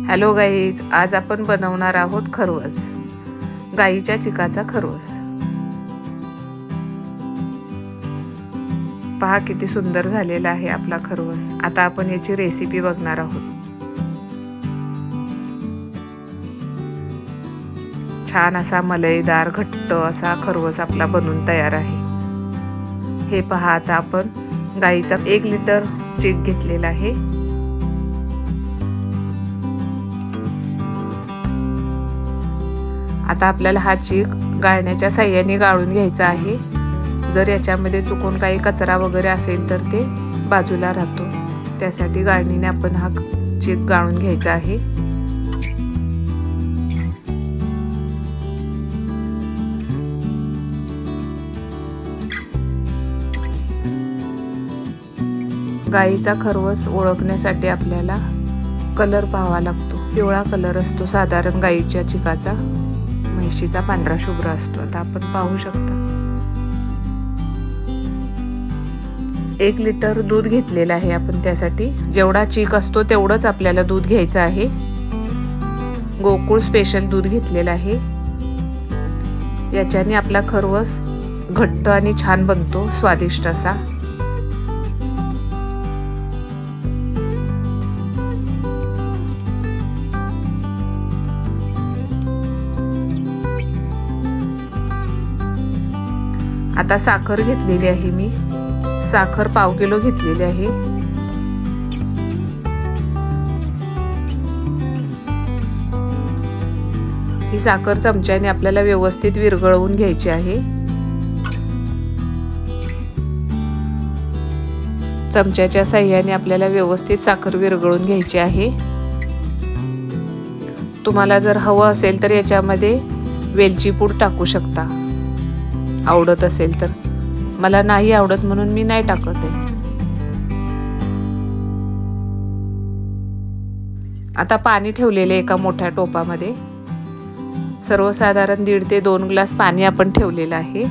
Hello guys, आज आपण बनवणार आहोत खरवस, गाईच्या चिकाचा खरवस। पहा किती सुंदर झालेला आहे आपला खरवस। आता आपण याची रेसिपी बघणार आहोत। छान असा मलईदार घट्ट असा खरवस आपला बनून तयार आहे। हे पहा, आता आपण गाईचा 1 लिटर चीक घेतलेला आहे। आता आपल्याला हा चीक गाळण्याच्या साहाय्याने गाळून घ्यायचा आहे। जर याच्यामध्ये चुकून काही कचरा वगैरे असेल तर ते बाजूला राहतो, त्यासाठी गाळणीने आपण हा चीक गाळून घ्यायचा आहे। गाईचा खरवस ओळखण्यासाठी आपल्याला कलर पाहावा लागतो। पिवळा कलर असतो साधारण गाईच्या चिकाचा, म्हशीचा पांढरा शुभ्र असतो। आता आपण पाहू शकता 1 लिटर दूध घेतलेलं आहे आपण। त्यासाठी जेवढा चीक असतो तेवढंच आपल्याला दूध घ्यायचं आहे। गोकुळ स्पेशल दूध घेतलेलं आहे। याच्याने आपला खरवस घट्ट आणि छान बनतो, स्वादिष्ट असा। आता साखर घेतलेली आहे मी, साखर पाव किलो घेतलेली आहे। ही साखर चमच्याने आपल्याला व्यवस्थित विरघळवून घ्यायची आहे। चमच्याच्या साहाय्याने आपल्याला व्यवस्थित साखर विरघळवून घ्यायची आहे। तुम्हाला जर हवं असेल तर याच्यामध्ये वेलची पूड टाकू शकता, आवडत असेल तर। मला नाही आवडत म्हणून मी नाही टाकत आहे। आता पाणी ठेवलेले एका मोठ्या टोपामध्ये, सर्वसाधारण 1.5 ते 2 ग्लास पाणी आपण ठेवलेलं आहे।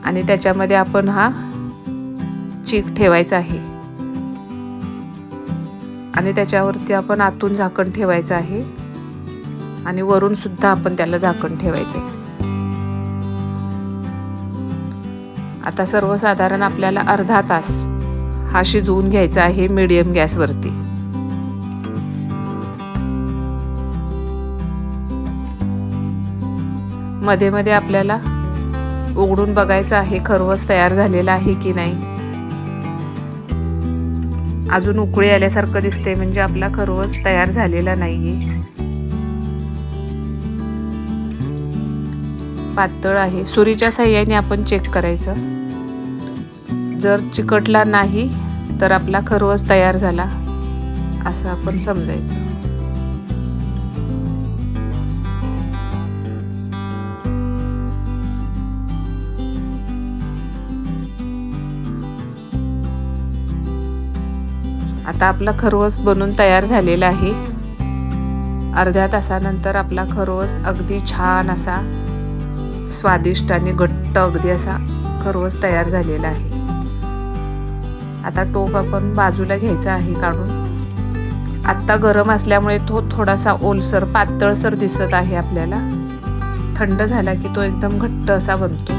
आणि त्याच्यामध्ये आपण हा चीक ठेवायचा आहे आणि त्याच्यावरती आपण आतून झाकण ठेवायचं आहे आणि वरून सुद्धा आपण त्याला झाकण ठेवायचे। आता सर्वसाधारण आपल्याला अर्धा तास हा शिजवून घ्यायचा आहे मीडियम गॅसवरती। मध्ये मध्ये आपल्याला उघडून बघायचं आहे खरवस तयार झालेला आहे की नाही। अजून उकळी आल्यासारखं दिसते म्हणजे आपला खरवस तयार झालेला नाहीये, पातळ आहे। सुरीच्या साहाय्याने आपण चेक करायचं। जर चिकटला नाही तर आपला खरवस तयार झाला असं आपण समजायचं। आता आपला खरवस बनून तयार झालेला आहे। अर्ध्या तासानंतर आपला खरवस अगदी छान असा स्वादिष्ट आणि घट्ट अगदी असा खरवस तयार झालेला आहे। आता टोप आपण बाजूला घ्यायचा आहे काढून। आत्ता गरम असल्यामुळे तो थोडासा ओलसर पातळसर दिसत आहे आपल्याला। थंड झाला की तो एकदम घट्ट असा बनतो।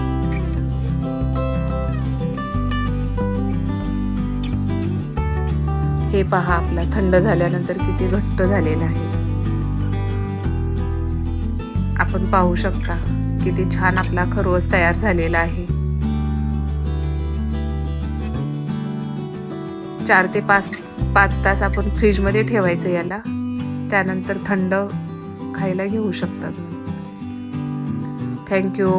हे पहा, आपला थंड झाल्यानंतर किती घट्ट झालेला आहे। आपण पाहू शकता किती छान आपला खरवस तयार झालेला आहे। 4 ते 5 तास आपण फ्रीज मध्ये ठेवायचं याला, त्यानंतर थंड खायला घेऊ शकता तुम्ही। थँक्यू।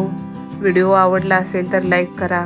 व्हिडिओ आवडला असेल तर लाईक करा,